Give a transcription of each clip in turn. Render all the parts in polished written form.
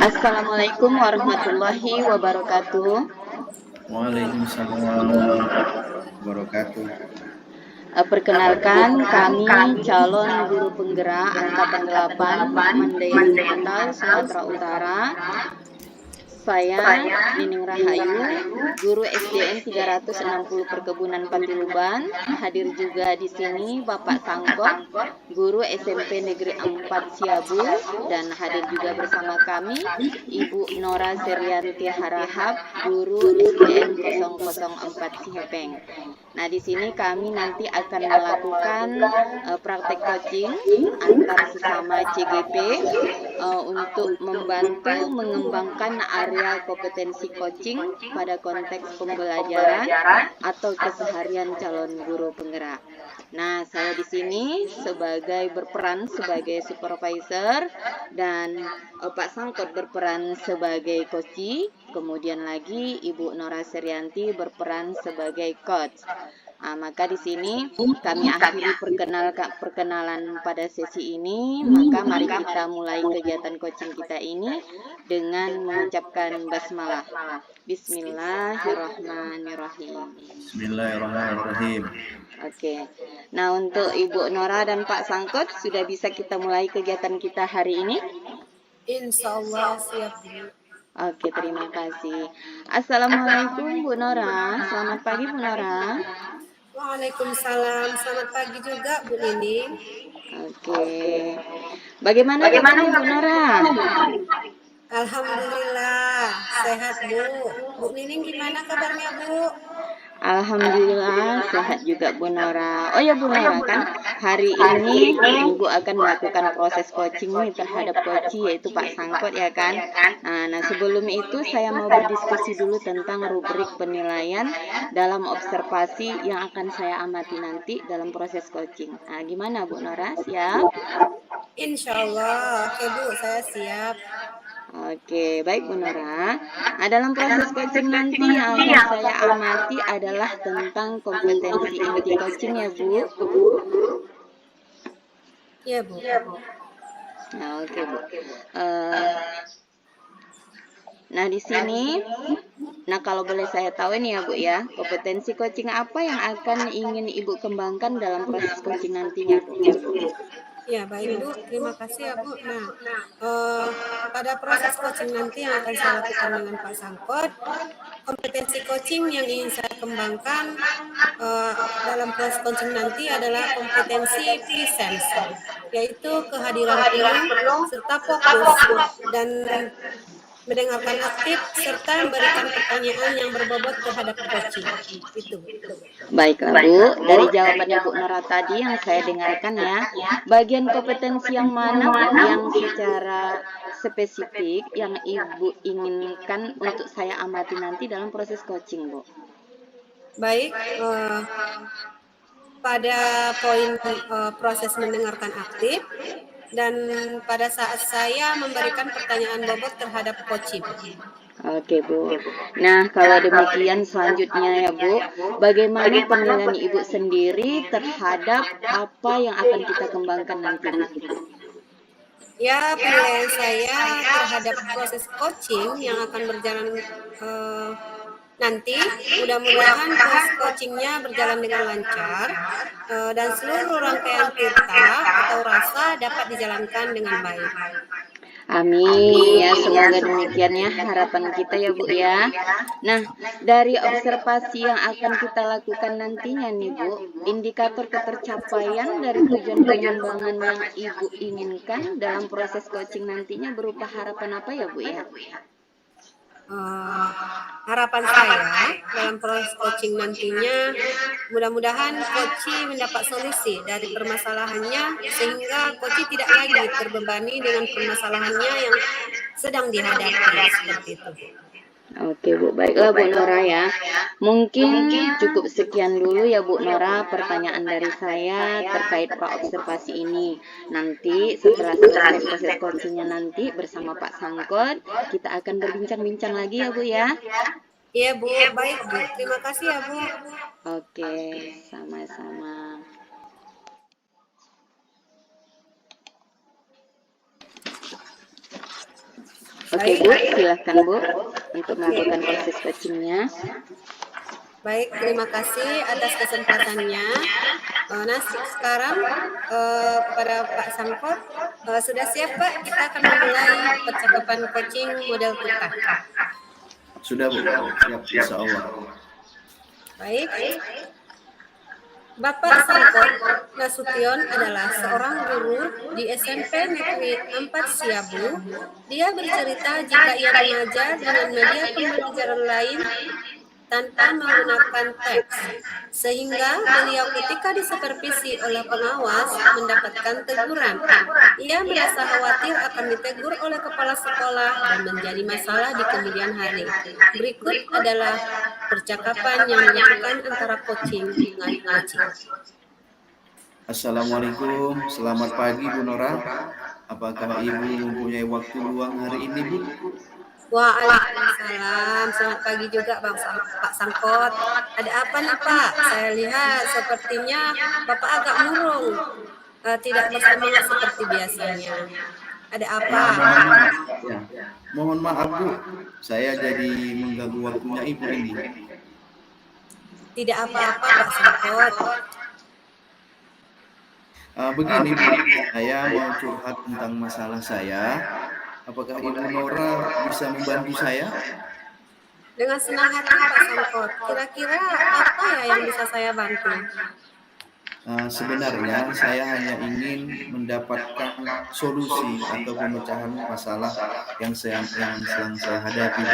Assalamualaikum warahmatullahi wabarakatuh. Waalaikumsalam warahmatullahi wabarakatuh. Perkenalkan, kami calon guru penggerak Angkatan 8 Mandailing Digital Sumatera Utara. Saya Nining Rahayu, guru SDN 360 Perkebunan Patiluban. Hadir juga di sini Bapak Sangkot, guru SMP Negeri 4 Siabu, dan hadir juga bersama kami Ibu Nora Serianti Harahap, guru SDN 004 Sihepeng. Nah, di sini kami nanti akan melakukan praktek coaching antar sesama CGP untuk membantu mengembangkan area kompetensi coaching pada konteks pembelajaran atau keseharian calon guru penggerak. Nah, saya di sini berperan sebagai supervisor dan Pak Sangkot berperan sebagai coach, kemudian lagi Ibu Nora Serianti berperan sebagai coach. Maka di sini kami akhiri perkenalan pada sesi ini. Maka mari kita mulai kegiatan coaching kita ini dengan mengucapkan basmalah. Bismillahirrahmanirrahim. Bismillahirrahmanirrahim. Oke. Nah, untuk Ibu Nora dan Pak Sangkot sudah bisa kita mulai kegiatan kita hari ini? Insya Allah siap, Bu. Oke, terima kasih. Assalamualaikum Bu Nora. Selamat pagi Bu Nora. Waalaikumsalam. Selamat pagi juga, Bu Nining. Oke. Bagaimana kabarnya Bu Nora? Alhamdulillah sehat, Bu. Bu Nining gimana kabarnya, Bu? Alhamdulillah sehat juga Bu Nora. Oh ya Bu Nora, kan hari ini Ibu akan melakukan proses coaching nih terhadap coach yaitu Pak Sangkot ya kan. Nah, sebelum itu saya mau berdiskusi dulu tentang rubrik penilaian dalam observasi yang akan saya amati nanti dalam proses coaching. Nah, gimana Bu Nora? Siap? Insya Allah. Oke, Bu, saya siap. Oke, baik Bu Nora. Nah, dalam proses coaching nanti yang akan saya amati adalah tentang kompetensi inti coaching ya Bu. Iya, Bu. Nah, oke Bu. Nah, di sini, kalau boleh saya tahu nih ya Bu ya, kompetensi coaching apa yang akan ingin Ibu kembangkan dalam proses coaching nantinya Bu? Ya, baik, Bu. Terima kasih ya, Bu. Nah, pada proses coaching nanti yang akan saya lakukan dengan Pak Sangkot, kompetensi coaching yang ingin saya kembangkan dalam proses coaching nanti adalah kompetensi presence, yaitu kehadiran penuh serta fokus dan mendengarkan aktif serta memberikan pertanyaan yang berbobot terhadap coaching. Itu. Baiklah Bu, dari jawabannya Bu Nora tadi yang saya dengarkan ya, bagian kompetensi yang mana Bu yang secara spesifik yang Ibu inginkan untuk saya amati nanti dalam proses coaching Bu? Baik, pada poin proses mendengarkan aktif dan pada saat saya memberikan pertanyaan bobot terhadap coaching. Oke Bu. Nah, kalau demikian selanjutnya ya Bu, bagaimana penilaian Ibu sendiri terhadap apa yang akan kita kembangkan nanti Bu? Ya, penilaian saya terhadap proses coaching yang akan berjalan nanti, mudah-mudahan proses coachingnya berjalan dengan lancar dan seluruh rangkaian kita atau rasa dapat dijalankan dengan baik. Amin ya, semoga demikian ya harapan kita ya Bu ya. Nah, dari observasi yang akan kita lakukan nantinya nih Bu, indikator ketercapaian dari tujuan pengembangan yang Ibu inginkan dalam proses coaching nantinya berupa harapan apa ya Bu ya? Harapan saya dalam proses coaching nantinya mudah-mudahan coach mendapat solusi dari permasalahannya sehingga coach tidak lagi terbebani dengan permasalahannya yang sedang dihadapi seperti itu. Oke Bu, baiklah Bu Nora ya. Mungkin cukup sekian dulu ya Bu Nora pertanyaan dari saya terkait observasi ini. Nanti setelah selesai proses coachingnya nanti bersama Pak Sangkot, kita akan berbincang-bincang lagi ya Bu ya. Iya Bu, baik Bu. Terima kasih ya Bu. Oke, sama-sama. Oke Bu, silahkan Bu untuk melakukan proses coachingnya. Baik, terima kasih atas kesempatannya. Nah, sekarang kepada Pak Sangkot, sudah siap Pak? Kita akan memulai percakapan coaching model kita. Sudah Bu, siap insya Allah. Baik. Bapak Sangkot Nasution adalah seorang guru di SMP Negeri 4 Siabu. Dia bercerita jika ia mengajar dengan media pembelajaran lain tanpa menggunakan teks, sehingga beliau ketika disupervisi oleh pengawas mendapatkan teguran. Ia merasa khawatir akan ditegur oleh kepala sekolah dan menjadi masalah di kemudian hari. Berikut adalah percakapan yang dilakukan antara coaching dengan coaching. Assalamualaikum, selamat pagi Bu Nora. Apakah Ibu mempunyai waktu luang hari ini Bu? Waalaikumsalam, selamat pagi juga Pak Sangkot. Ada apa nih Pak? Saya lihat sepertinya Bapak agak murung, tidak bersemangat seperti biasanya. Ada apa? Mohon maaf Bu, saya jadi mengganggu waktunya Ibu ini. Tidak apa-apa Pak Sangkot. Begini Bu, saya mau curhat tentang masalah saya. Apakah Ibu Nora bisa membantu saya? Dengan senang hati Pak Sangkot. Kira-kira apa ya yang bisa saya bantu? Sebenarnya saya hanya ingin mendapatkan solusi atau pemecahan masalah yang sedang saya hadapi.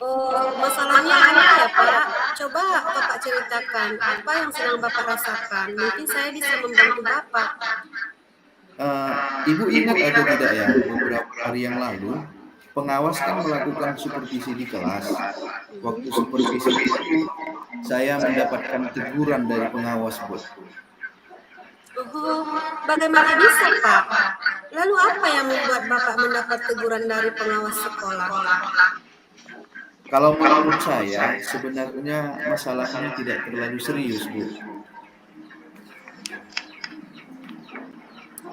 Oh, masalahnya apa ya Pak? Coba Bapak ceritakan apa yang sedang Bapak rasakan. Mungkin saya bisa membantu Bapak. Ibu ingat atau tidak ya, beberapa hari yang lalu pengawas kan melakukan supervisi di kelas. Waktu supervisi itu saya mendapatkan teguran dari pengawas Bu. Oh, bagaimana bisa Pak? Lalu apa yang membuat Bapak mendapat teguran dari pengawas sekolah? Kalau menurut saya sebenarnya masalahnya tidak terlalu serius Bu.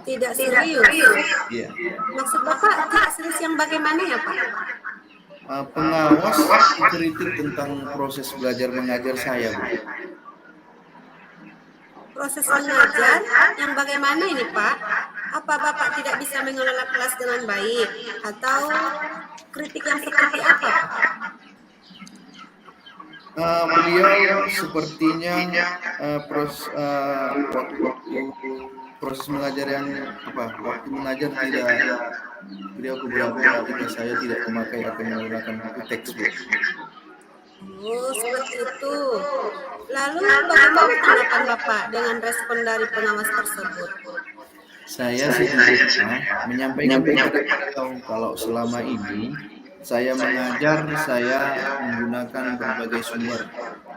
Tidak serius? Iya. Maksud Bapak tidak serius yang bagaimana ya Pak? Pengawas kritik tentang proses belajar mengajar saya Bu. Proses mengajar yang bagaimana ini Pak? Apa Bapak tidak bisa mengelola kelas dengan baik? Atau kritik yang seperti apa Pak? Beliau sepertinya proses mengajar yang waktu mengajar tidak, beliau keberatan ketika saya tidak memakai atau menggunakan buku teks Bu. Oh, seperti itu. Lalu bagaimana tanggapan Bapak dengan respon dari pengawas tersebut? Saya sejujurnya menyampaikan kepada beliau kalau selama ini saya mengajar, saya menggunakan berbagai sumber,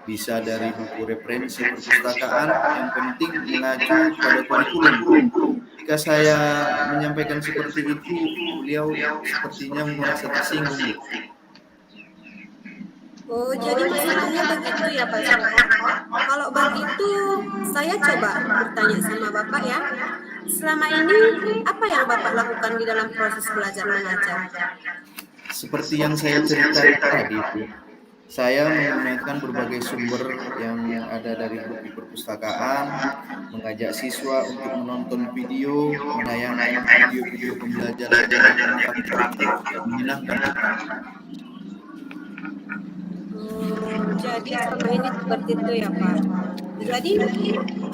bisa dari buku referensi perpustakaan, yang penting mengacu pada kurikulum. Jika saya menyampaikan seperti itu, beliau sepertinya merasa tersinggung. Oh, jadi masalahnya begitu ya Pak Sangkot. Kalau begitu, saya coba bertanya sama Bapak ya. Selama ini, apa yang Bapak lakukan di dalam proses belajar mengajar? Seperti yang saya ceritakan tadi, saya menggunakan berbagai sumber yang ada dari buku perpustakaan, mengajak siswa untuk menonton video, menayangkan video-video pembelajaran yang menyenangkan. Jadi selama ini seperti itu ya Pak. Jadi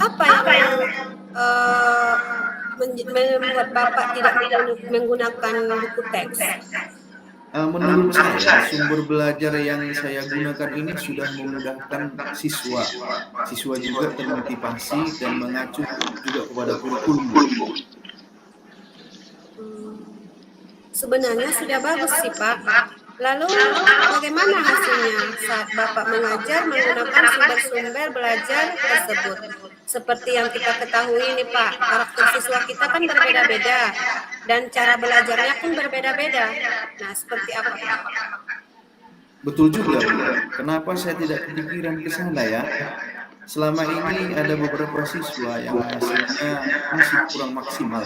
apa yang membuat Bapak tidak menggunakan buku teks? Menurut saya, sumber belajar yang saya gunakan ini sudah memudahkan siswa. Siswa juga termotivasi dan mengacu juga kepada kurikulum. Sebenarnya sudah bagus sih Pak. Lalu bagaimana hasilnya saat Bapak mengajar menggunakan sumber-sumber belajar tersebut? Seperti yang kita ketahui nih Pak, karakter siswa kita kan berbeda-beda dan cara belajarnya pun berbeda-beda. Nah, seperti apa Pak? Betul juga, Bu. Kenapa saya tidak kepikiran ke sana ya? Selama ini ada beberapa siswa yang hasilnya masih kurang maksimal.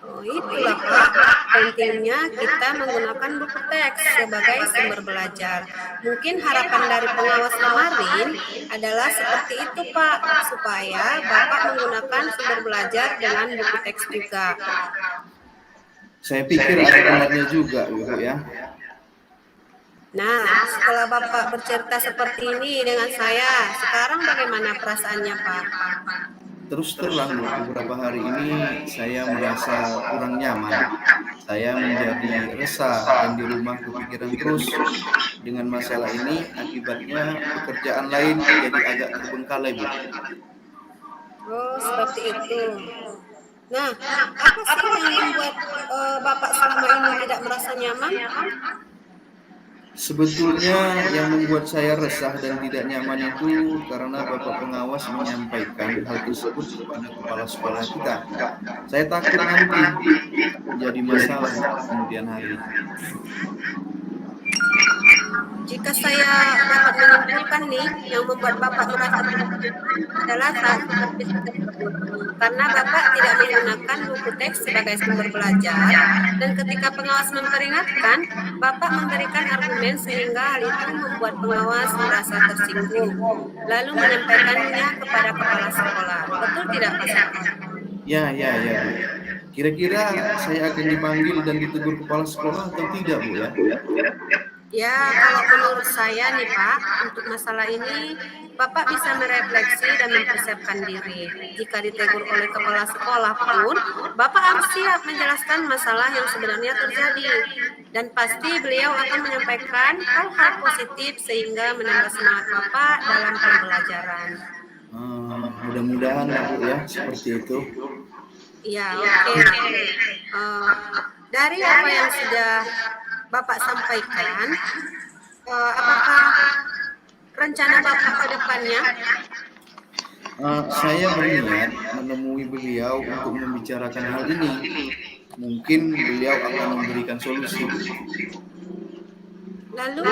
Oh, itulah Pak. pentingnya kita menggunakan buku teks sebagai sumber belajar. Mungkin harapan dari pengawas kemarin adalah seperti itu, Pak, supaya Bapak menggunakan sumber belajar dengan buku teks juga. Saya pikir ada benarnya juga, Ibu ya. Nah, setelah Bapak bercerita seperti ini dengan saya, sekarang bagaimana perasaannya, Pak? Terus terang, Bu, beberapa hari ini saya merasa kurang nyaman. Saya menjadi resah dan di rumah kepikiran terus dengan masalah ini. Akibatnya pekerjaan lain jadi agak terbengkalai, Bu. Oh, seperti itu. Nah, apa sih yang membuat Bapak selama ini tidak merasa nyaman? Sebetulnya yang membuat saya resah dan tidak nyaman itu karena Bapak pengawas menyampaikan hal tersebut kepada kepala sekolah kita. Saya takut nanti menjadi masalah kemudian hari. Jika saya dapat menyimpulkan nih, yang membuat Bapak merasa adalah saat seperti tersebut. Karena Bapak tidak menggunakan buku teks sebagai sumber belajar, dan ketika pengawas memperingatkan, Bapak memberikan argumen sehingga hal itu membuat pengawas merasa tersinggung, lalu menyampaikannya kepada kepala sekolah. Betul tidak, Pak Sakur? Ya, Bu. Kira-kira saya akan dipanggil dan ditegur kepala sekolah atau tidak, Bu ya? Ya, kalau menurut saya nih Pak, untuk masalah ini Bapak bisa merefleksi dan mempersiapkan diri. Jika ditegur oleh kepala sekolah pun, Bapak harus siap menjelaskan masalah yang sebenarnya terjadi. Dan pasti beliau akan menyampaikan hal-hal positif sehingga menambah semangat Bapak dalam pembelajaran. Mudah-mudahan ya, Bu ya, seperti itu. Ya, oke. Dari apa yang sudah Bapak sampaikan, apakah rencana Bapak ke depannya? Saya berniat menemui beliau untuk membicarakan hal ini. Mungkin beliau akan memberikan solusi. Lalu,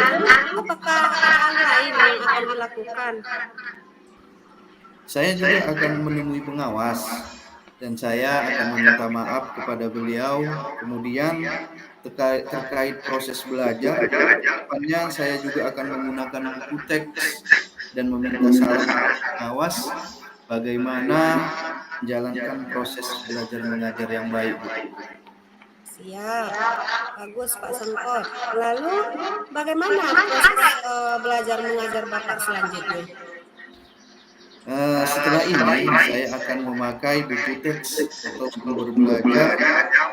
apakah ada hal lain yang akan dilakukan? Saya juga akan menemui pengawas dan saya akan meminta maaf kepada beliau. Kemudian terkait proses belajar, depannya saya juga akan menggunakan buku teks dan meminta saran pengawas bagaimana menjalankan proses belajar mengajar yang baik. Siap, bagus Pak Sengkot. Lalu bagaimana proses belajar mengajar Bapak selanjutnya? Setelah ini saya akan memakai buku teks atau sumber belajar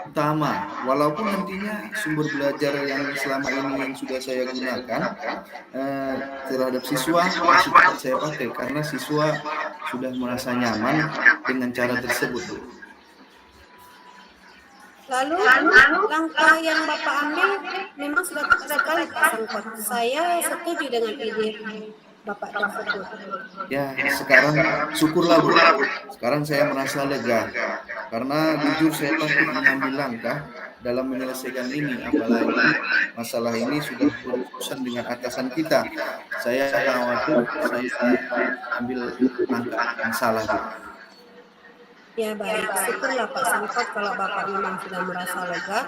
utama, walaupun nantinya sumber belajar yang selama ini yang sudah saya gunakan terhadap siswa masih tetap saya pakai karena siswa sudah merasa nyaman dengan cara tersebut. Lalu langkah yang Bapak ambil memang sudah tepat sekali Pak Sengkot. Saya setuju dengan ide Bapak tersebut. Ya, sekarang syukurlah Bu. Sekarang saya merasa lega karena jujur saya takut mengambil langkah dalam menyelesaikan ini, apalagi masalah ini sudah berurusan dengan atasan kita. Saya khawatir saya ambil langkah yang salah Bu. Ya baik, syukurlah Pak Sengkot kalau Bapak memang sudah merasa lega.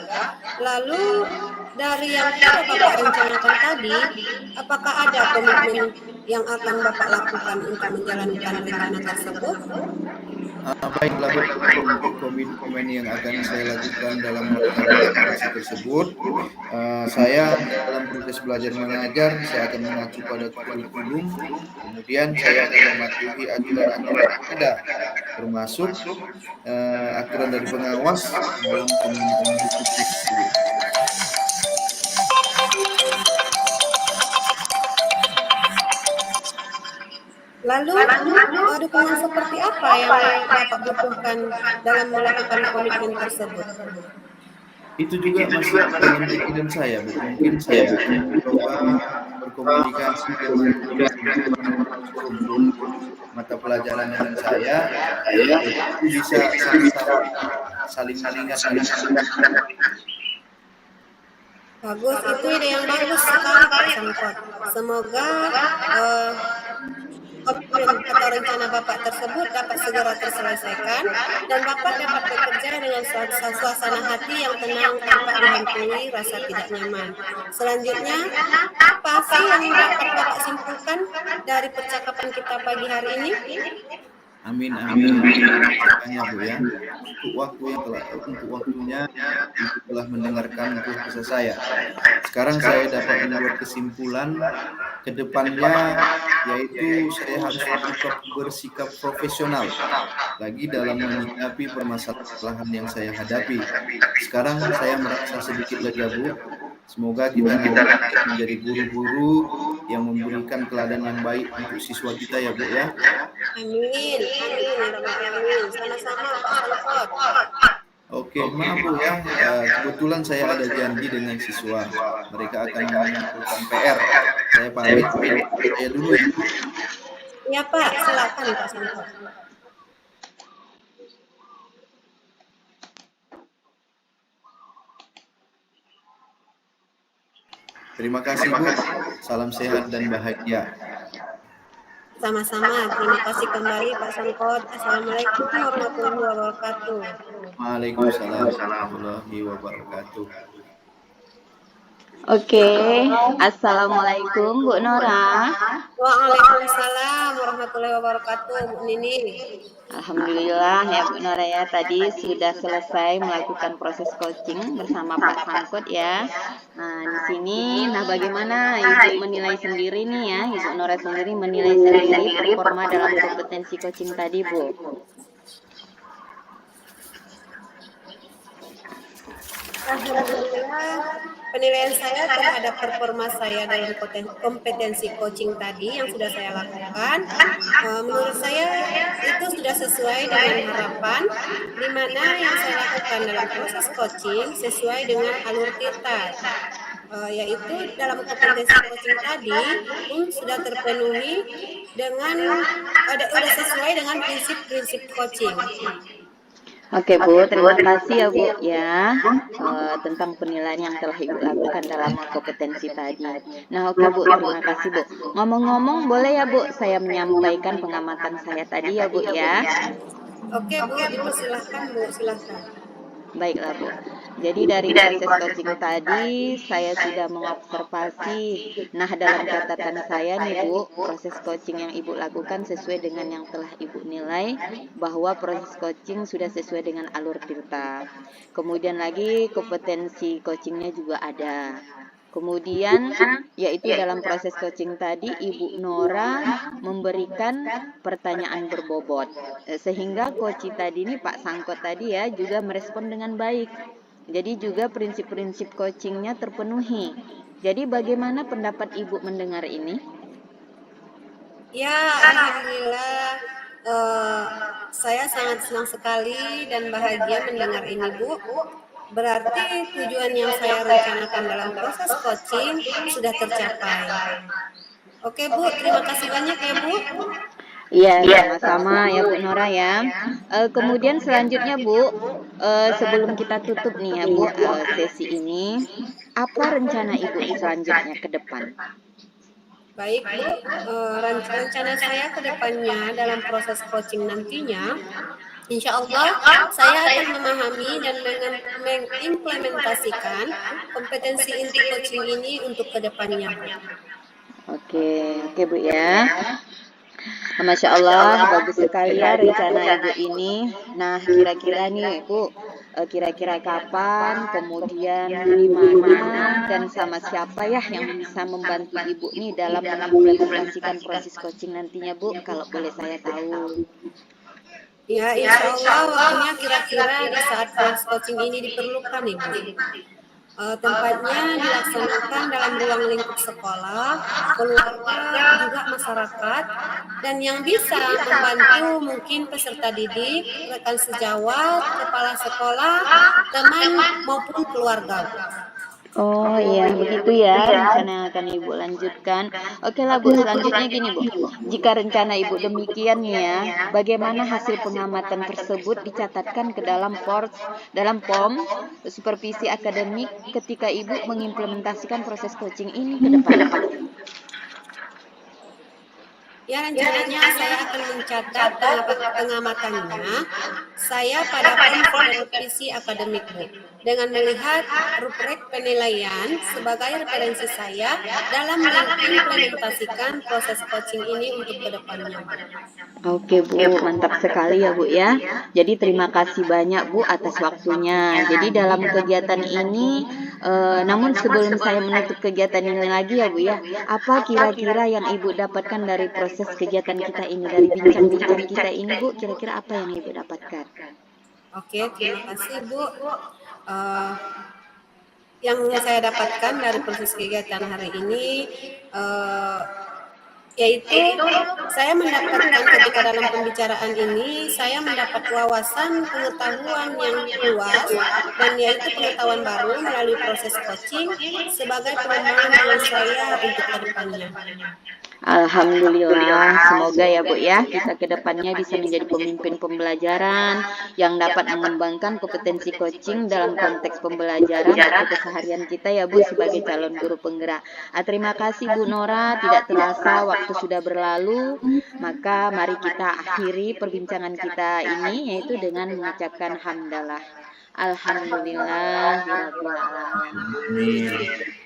Lalu dari yang sudah Bapak rencanakan tadi, apakah ada komitmen yang akan Bapak lakukan untuk menjalankan rencana tersebut? Baiklah Bu, untuk komitmen yang akan saya lakukan dalam melaksanakan tersebut, saya dalam proses belajar mengajar, saya akan mengacu pada kurikulum, kemudian saya akan mematuhi aturan-aturan yang ada, termasuk aturan dari pengawas dalam penggunaan buku teks. Lalu dukungan seperti apa yang Bapak butuhkan dalam melakukan komitmen tersebut? Itu juga masih dalam pikiran saya, Bu. Mungkin saya mencoba berkomunikasi dengan guru mata pelajaran dengan saya, bisa saling mengingatkan. Bagus, itu ide yang bagus sekali Pak Sengkot. Semoga atau rencana Bapak tersebut dapat segera terselesaikan dan Bapak dapat bekerja dengan suasana hati yang tenang tanpa dihantui rasa tidak nyaman. Selanjutnya, apa sih yang dapat Bapak simpulkan dari percakapan kita pagi hari ini? Amin, amin. Banyak Bu ya. Untuk waktunya Ibu telah mendengarkan keluh kesah saya. Sekarang saya dapat membuat kesimpulan ke depannya, yaitu saya harus bersikap profesional lagi dalam menyikapi permasalahan yang saya hadapi. Sekarang saya merasa sedikit lega Bu. Semoga kita menjadi guru-guru yang memberikan teladan yang baik untuk siswa kita ya Bu ya. Amin, amin. Sama-sama Pak Sangkot. Oke, maaf Bu ya, kebetulan saya ada janji dengan siswa. Mereka akan mengumpulkan PR. Saya pamit, saya dulu ya. Ya Pak, silakan Pak Sangkot. Terima kasih Bu, salam sehat dan bahagia. Sama-sama, terima kasih kembali Pak Sangkot. Assalamualaikum warahmatullahi wabarakatuh. Waalaikumsalam warahmatullahi wabarakatuh. Oke, Assalamualaikum Bu Nora. Waalaikumsalam warahmatullahi wabarakatuh, Bu Nini. Alhamdulillah ya Bu Nora ya, tadi sudah selesai melakukan proses coaching bersama Pak Sangkot ya. Nah di sini, bagaimana Ibu menilai sendiri nih ya, Ibu Nora sendiri menilai sendiri performa dalam kompetensi coaching tadi Bu. Alhamdulillah, penilaian saya terhadap performa saya dalam kompetensi coaching tadi yang sudah saya lakukan, menurut saya itu sudah sesuai dengan harapan, di mana yang saya lakukan dalam proses coaching sesuai dengan alur kita, yaitu dalam kompetensi coaching tadi pun sudah terpenuhi dengan sudah sesuai dengan prinsip-prinsip coaching. Oke Bu, terima kasih ya Bu ya tentang penilaian yang telah Ibu lakukan dalam kompetensi tadi. Nah oke Bu, terima kasih Bu. Ngomong-ngomong boleh ya Bu, saya menyampaikan pengamatan saya tadi ya Bu ya. Oke Bu, dipersilahkan Bu, silahkan. Baiklah Bu. Jadi dari proses coaching tadi saya sudah mengobservasi. Nah dalam catatan saya nih Bu, proses coaching yang Ibu lakukan sesuai dengan yang telah Ibu nilai bahwa proses coaching sudah sesuai dengan alur tirta. Kemudian lagi kompetensi coachingnya juga ada. Kemudian yaitu dalam proses coaching tadi Ibu Nora memberikan pertanyaan berbobot sehingga coach tadi ini Pak Sangkot tadi ya juga merespon dengan baik. Jadi juga prinsip-prinsip coachingnya terpenuhi. Jadi bagaimana pendapat Ibu mendengar ini? Ya, alhamdulillah. Saya sangat senang sekali dan bahagia mendengar ini Bu. Berarti tujuan yang saya rencanakan dalam proses coaching sudah tercapai. Oke Bu, terima kasih banyak ya Bu. Iya, sama-sama ya Bu Nora ya. Kemudian selanjutnya Bu, sebelum kita tutup nih ya Bu sesi ini, apa rencana Ibu selanjutnya ke depan? Baik Bu, rencana saya ke depannya dalam proses coaching nantinya, insya Allah saya akan memahami dan mengimplementasikan kompetensi inti coaching ini untuk ke depannya. Oke Bu ya. Masya Allah, bagus sekali ya rencana Ibu ini. Nah, kira-kira nih Bu, kira-kira kapan, kemudian di mana, dan sama siapa ya yang bisa membantu Ibu nih dalam mengimplementasikan proses coaching nantinya Bu, kalau boleh saya tahu. Ya, insya Allah waktunya kira-kira di saat proses coaching ini diperlukan Ibu. Tempatnya dilaksanakan dalam ruang lingkup sekolah, keluarga, juga masyarakat, dan yang bisa membantu mungkin peserta didik, rekan sejawat, kepala sekolah, teman maupun keluarga. Oh iya, begitu ya rencana yang akan Ibu lanjutkan. Oke lah Bu, selanjutnya gini Bu. Jika rencana Ibu demikian ya, bagaimana hasil pengamatan tersebut dicatatkan ke dalam POM, supervisi akademik ketika Ibu mengimplementasikan proses coaching ini ke depan? Ya, rencananya saya akan mencatat pengamatannya saya pada form revisi akademik, Bu. Dengan melihat rubrek penilaian sebagai referensi saya dalam mengimplementasikan proses coaching ini untuk kedepannya. Oke Bu, mantap sekali ya Bu ya. Jadi terima kasih banyak Bu atas waktunya. Jadi dalam kegiatan ini, namun sebelum saya menutup kegiatan ini lagi ya Bu ya, apa kira-kira yang Ibu dapatkan dari proses kegiatan kita ini, dari bincang-bincang kita ini Bu, kira-kira apa yang Ibu dapatkan? Oke, terima kasih Bu. Yang saya dapatkan dari proses kegiatan hari ini, yaitu saya mendapatkan ketika dalam pembicaraan ini saya mendapat wawasan pengetahuan yang luas dan yaitu pengetahuan baru melalui proses coaching sebagai pengembangan diri saya untuk kedepannya. Alhamdulillah, semoga ya Bu ya, kita ke depannya bisa menjadi pemimpin pembelajaran yang dapat mengembangkan kompetensi coaching dalam konteks pembelajaran atau keseharian kita ya Bu sebagai calon guru penggerak. Terima kasih Bu Nora, tidak terasa waktu sudah berlalu, maka mari kita akhiri perbincangan kita ini yaitu dengan mengucapkan hamdalah. Alhamdulillahirabbil alamin. Amin.